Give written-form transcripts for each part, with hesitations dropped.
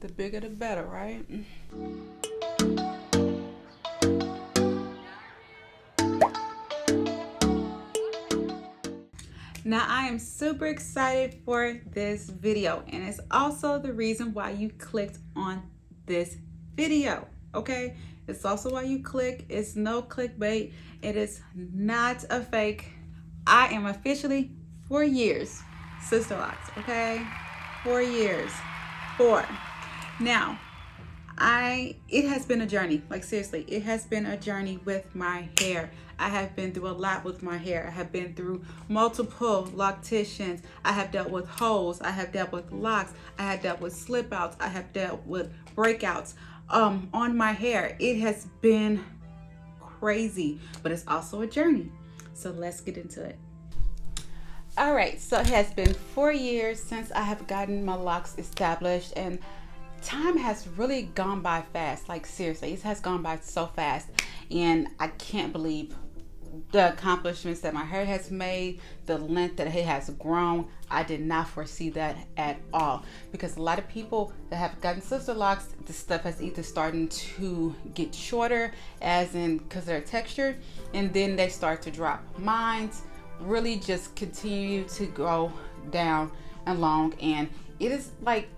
The bigger the better, right? Now I am super excited for this video, and it's also the reason why you clicked on this video, okay? It's also why you click. It's no clickbait. It is not a fake. I am officially 4 years Sisterlocked, okay? 4 years. 4. Now, it has been a journey. Like, seriously, it has been a journey with my hair. I have been through a lot with my hair. I have been through multiple locticians. I have dealt with holes. I have dealt with locks. I have dealt with slip outs. I have dealt with breakouts on my hair. It has been crazy, but it's also a journey. So let's get into it. All right, so it has been 4 years since I have gotten my locks established, and time has really gone by fast. Like, seriously, it has gone by so fast, and I can't believe the accomplishments that my hair has made, the length that it has grown. I did not foresee that at all, because a lot of people that have gotten Sisterlocks, the stuff has either starting to get shorter, as in because they're textured, and then they start to drop. Mine's really just continue to go down and long, and it is like,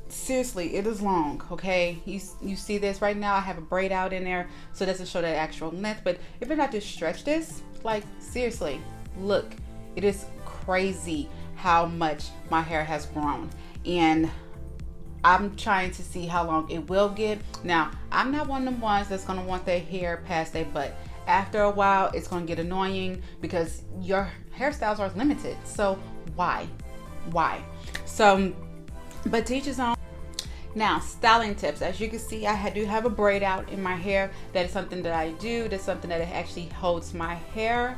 seriously, it is long, okay? You see this right now, I have a braid out in there, so it doesn't show that actual length, but if I not to stretch this, like, seriously, look, it is crazy how much my hair has grown, and I'm trying to see how long it will get. Now, I'm not one of them ones that's gonna want their hair past their butt. After a while, it's gonna get annoying because your hairstyles are limited. So why? So, but to each his own. Now, styling tips. As you can see, I do have a braid out in my hair. That is something that I do. That's something that actually holds my hair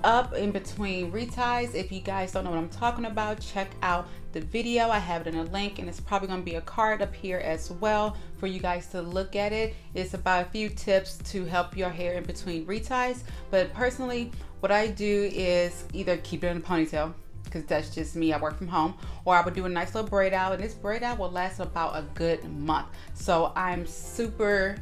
up in between reties. If you guys don't know what I'm talking about, check out the video. I have it in a link, and it's probably going to be a card up here as well for you guys to look at it. It's about a few tips to help your hair in between reties. But personally, what I do is either keep it in a ponytail, because that's just me, I work from home, or I would do a nice little braid out, and this braid out will last about a good month. So I'm super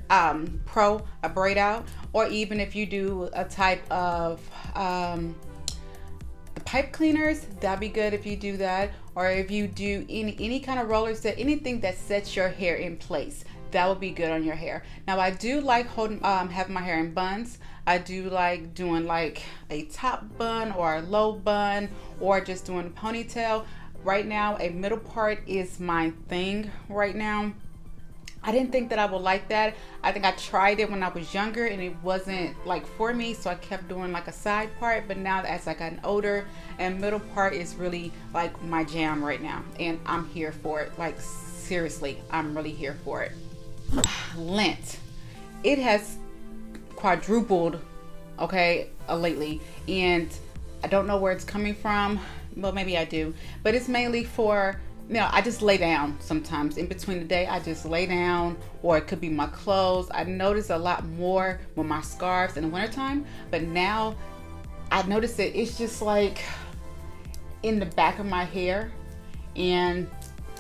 pro a braid out, or even if you do a type of the pipe cleaners, that'd be good if you do that, or if you do any kind of roller set, anything that sets your hair in place, that would be good on your hair. Now, I do like having my hair in buns. I do like doing like a top bun or a low bun, or just doing a ponytail. Right now, a middle part is my thing right now. I didn't think that I would like that. I think I tried it when I was younger and it wasn't like for me, so I kept doing like a side part. But now as I gotten older, and middle part is really like my jam right now, and I'm here for it. Like, seriously, I'm really here for it. Lint. It has quadrupled, okay, lately, and I don't know where it's coming from. Well, maybe I do, but it's mainly for, you know, I just lay down sometimes in between the day. I just lay down, or it could be my clothes. I notice a lot more with my scarves in the wintertime, but now I notice that it's just like in the back of my hair. And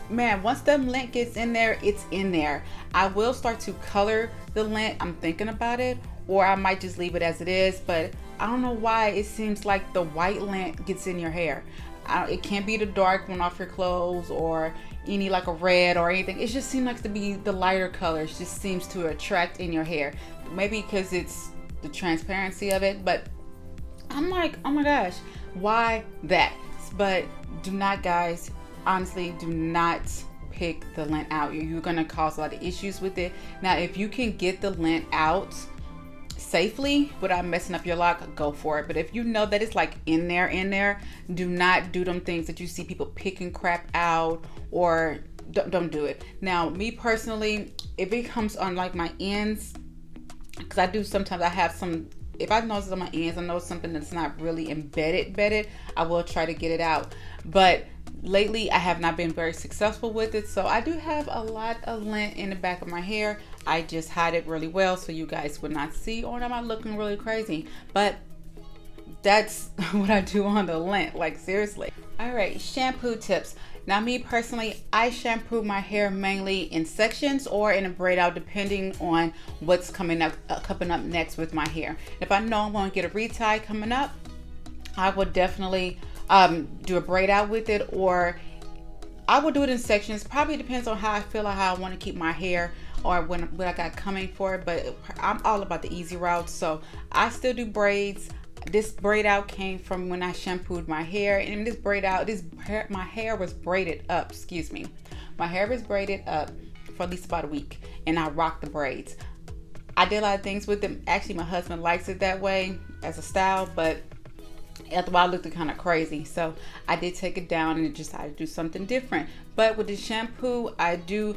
man, once the lint gets in there, it's in there. I will start to color the lint. I'm thinking about it, or I might just leave it as it is, but I don't know why it seems like the white lint gets in your hair. It can't be the dark one off your clothes, or any like a red or anything. It just seems like to be the lighter colors just seems to attract in your hair. Maybe because it's the transparency of it, but I'm like, oh my gosh, why that? But do not, guys, honestly, do not pick the lint out. You're gonna cause a lot of issues with it. Now, if you can get the lint out safely without messing up your lock, go for it. But if you know that it's like in there, do not do them things that you see people picking crap out, or don't do it. Now, me personally, if it comes on like my ends, because I do sometimes, I have some, if I notice on my ends, I know something that's not really embedded, I will try to get it out. But lately, I have not been very successful with it, so I do have a lot of lint in the back of my hair. I just hide it really well so you guys would not see, or am I looking really crazy? But that's what I do on the lint, like seriously. All right, shampoo tips. Now me personally, I shampoo my hair mainly in sections or in a braid out depending on what's coming up next with my hair. If I know I'm going to get a retie coming up, I would definitely do a braid out with it, or I will do it in sections. Probably depends on how I feel or how I want to keep my hair or what I got coming for it, but I'm all about the easy route, so I still do braids. This braid out came from when I shampooed my hair, and this braid out, my hair was braided up, excuse me. My hair was braided up for at least about a week, and I rocked the braids. I did a lot of things with them. Actually, my husband likes it that way as a style, but after a while, it looked kind of crazy. So I did take it down and decided to do something different. But with the shampoo, I still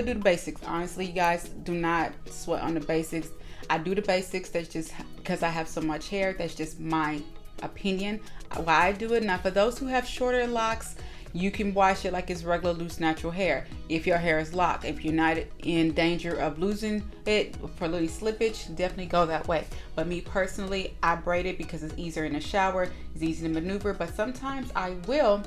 do the basics. Honestly, you guys, do not sweat on the basics. I do the basics. That's just because I have so much hair. That's just my opinion. Why I do it. Now, for those who have shorter locks, you can wash it like it's regular loose natural hair. If your hair is locked, if you're not in danger of losing it for little slippage, definitely go that way. But me personally, I braid it because it's easier in the shower, it's easy to maneuver. But sometimes I will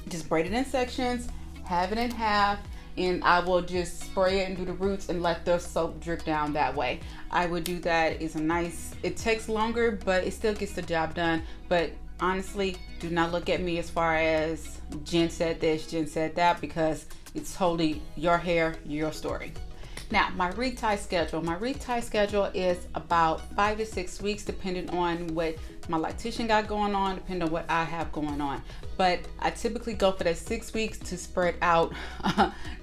just braid it in sections, have it in half, and I will just spray it and do the roots and let the soap drip down that way. I would do that. It takes longer, but it still gets the job done. But honestly, do not look at me as far as Jen said this, Jen said that, because it's totally your hair, your story. Now, my retie schedule. My retie schedule is about 5 to 6 weeks, depending on what my lactation got going on, depending on what I have going on. But I typically go for that 6 weeks to spread out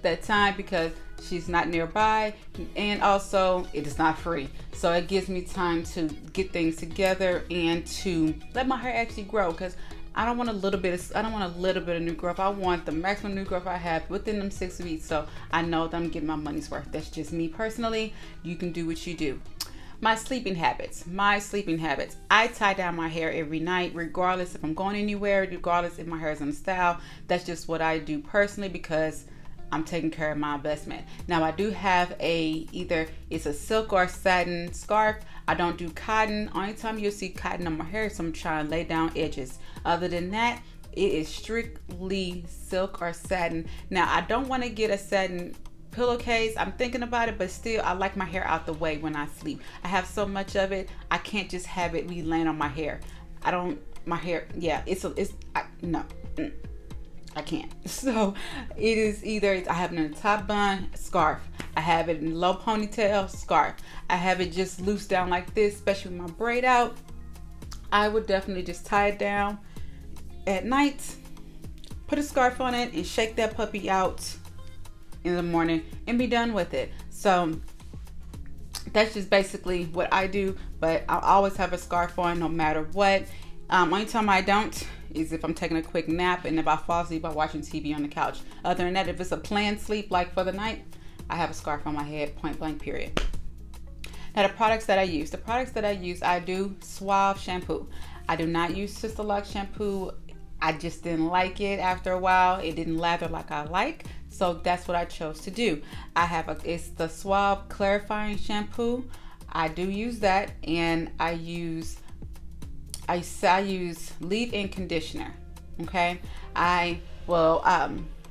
that time because she's not nearby, and also it is not free. So it gives me time to get things together and to let my hair actually grow, because I don't want a little bit of new growth. I want the maximum new growth I have within them 6 weeks, so I know that I'm getting my money's worth. That's just me personally. You can do what you do. My sleeping habits. I tie down my hair every night, regardless if I'm going anywhere, regardless if my hair is in style. That's just what I do personally because I'm taking care of my investment. Now, I do have either it's a silk or satin scarf. I don't do cotton. Only time you'll see cotton on my hair is I'm trying to lay down edges. Other than that, it is strictly silk or satin. Now, I don't want to get a satin pillowcase. I'm thinking about it, but still, I like my hair out the way when I sleep. I have so much of it, I can't just have it be laying on my hair. No. I can't. So it is either I have it in a top bun, scarf. I have it in low ponytail, scarf. I have it just loose down like this, especially with my braid out. I would definitely just tie it down at night, put a scarf on it, and shake that puppy out in the morning and be done with it. So that's just basically what I do, but I always have a scarf on no matter what. Only time I don't is if I'm taking a quick nap and if I fall asleep by watching TV on the couch. Other than that, if it's a planned sleep like for the night, I have a scarf on my head, point blank, period. Now, the products that I use. I do Suave shampoo. I do not use Sisterlocked shampoo. I just didn't like it after a while. It didn't lather like I like. So that's what I chose to do. It's the Suave clarifying shampoo. I do use that, and I use leave-in conditioner. Okay, I will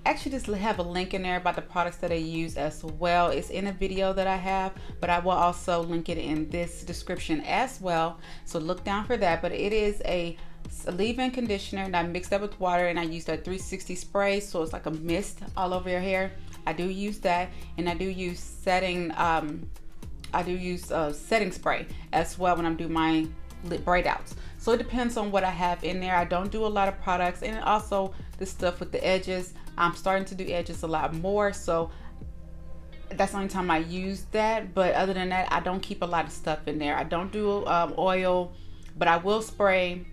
actually just have a link in there about the products that I use as well. It's in a video that I have, but I will also link it in this description as well, so look down for that. But it is a leave-in conditioner, and I mixed that with water, and I use that 360 spray, so it's like a mist all over your hair. I do use that, and I do use setting spray as well when I'm doing my braid outs. So it depends on what I have in there. I don't do a lot of products, and also the stuff with the edges. I'm starting to do edges a lot more, so that's the only time I use that. But other than that, I don't keep a lot of stuff in there. I don't do oil, but I will spray.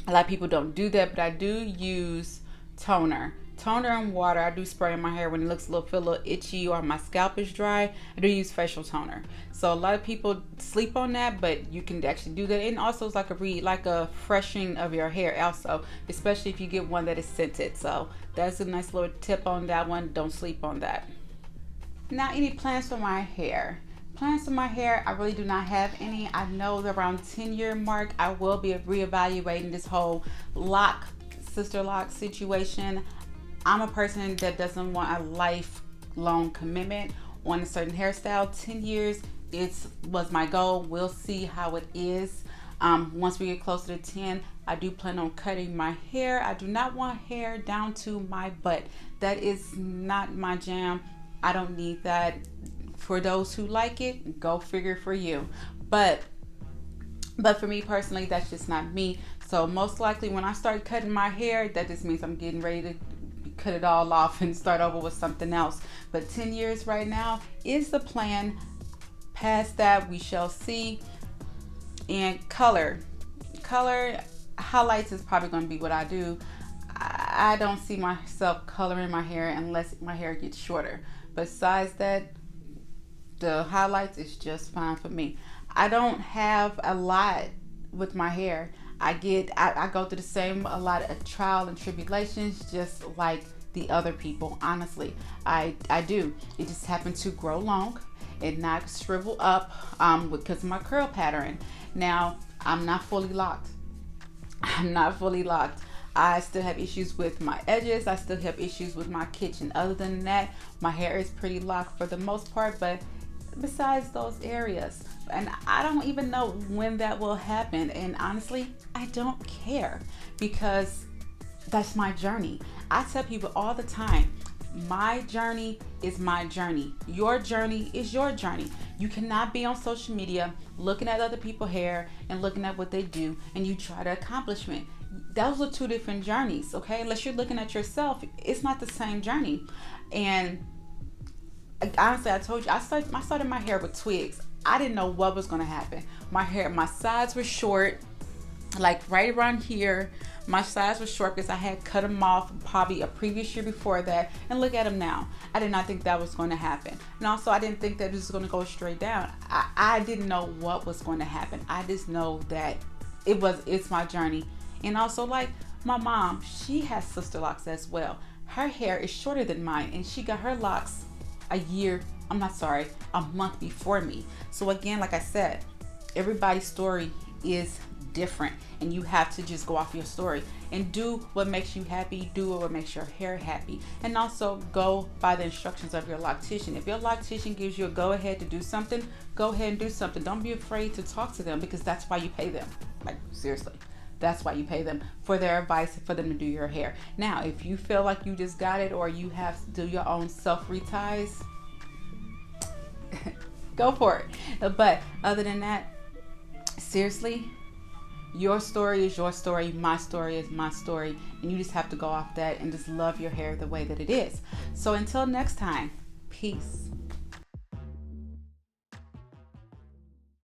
A lot of people don't do that, but I do use toner and water. I do spray in my hair when it looks feel a little itchy or my scalp is dry. I do use facial toner. So a lot of people sleep on that, but you can actually do that. And also it's like a freshening of your hair also, especially if you get one that is scented. So that's a nice little tip on that one. Don't sleep on that. Now, any plans for my hair? I really do not have any. I know that around 10-year mark, I will be reevaluating this whole lock Sisterlock situation. I'm a person that doesn't want a lifelong commitment on a certain hairstyle. 10 years was my goal. We'll see how it is. Once we get closer to 10, I do plan on cutting my hair. I do not want hair down to my butt. That is not my jam. I don't need that. For those who like it, go figure for you. But for me personally, that's just not me. So most likely when I start cutting my hair, that just means I'm getting ready to cut it all off and start over with something else. But 10 years right now is the plan. Past that, we shall see. And color highlights is probably going to be what I do. I don't see myself coloring my hair unless my hair gets shorter. Besides that, the highlights is just fine for me. I don't have a lot with my hair. I go through a lot of trial and tribulations, just like the other people. Honestly, I do. It just happened to grow long and not shrivel up because of my curl pattern. Now, I'm not fully locked. I still have issues with my edges. I still have issues with my kitchen. Other than that, my hair is pretty locked for the most part, but besides those areas, and I don't even know when that will happen, and honestly, I don't care, because that's my journey. I tell people all the time, my journey is my journey. Your journey is your journey. You cannot be on social media looking at other people's hair and looking at what they do and you try to accomplishment. Those are two different journeys, okay? Unless you're looking at yourself, it's not the same journey. And honestly, I told you, I started my hair with twigs. I didn't know what was going to happen. My sides were short, like right around here. My sides were short because I had cut them off probably a previous year before that, and look at them now. I did not think that was going to happen, and also I didn't think that it was going to go straight down. I didn't know what was going to happen. I just know that it's my journey. And also, like my mom, she has sister locks as well. Her hair is shorter than mine, and she got her locks a month before me. So again, like I said, everybody's story is different, and you have to just go off your story and do what makes you happy, do what makes your hair happy, and also go by the instructions of your loctician. If your loctician gives you a go ahead to do something, go ahead and do something. Don't be afraid to talk to them, because that's why you pay them. Like, seriously, that's why you pay them, for their advice, for them to do your hair. Now, if you feel like you just got it, or you have to do your own self reties, go for it. But other than that, seriously, your story is your story, my story is my story, and you just have to go off that and just love your hair the way that it is. So until next time, peace.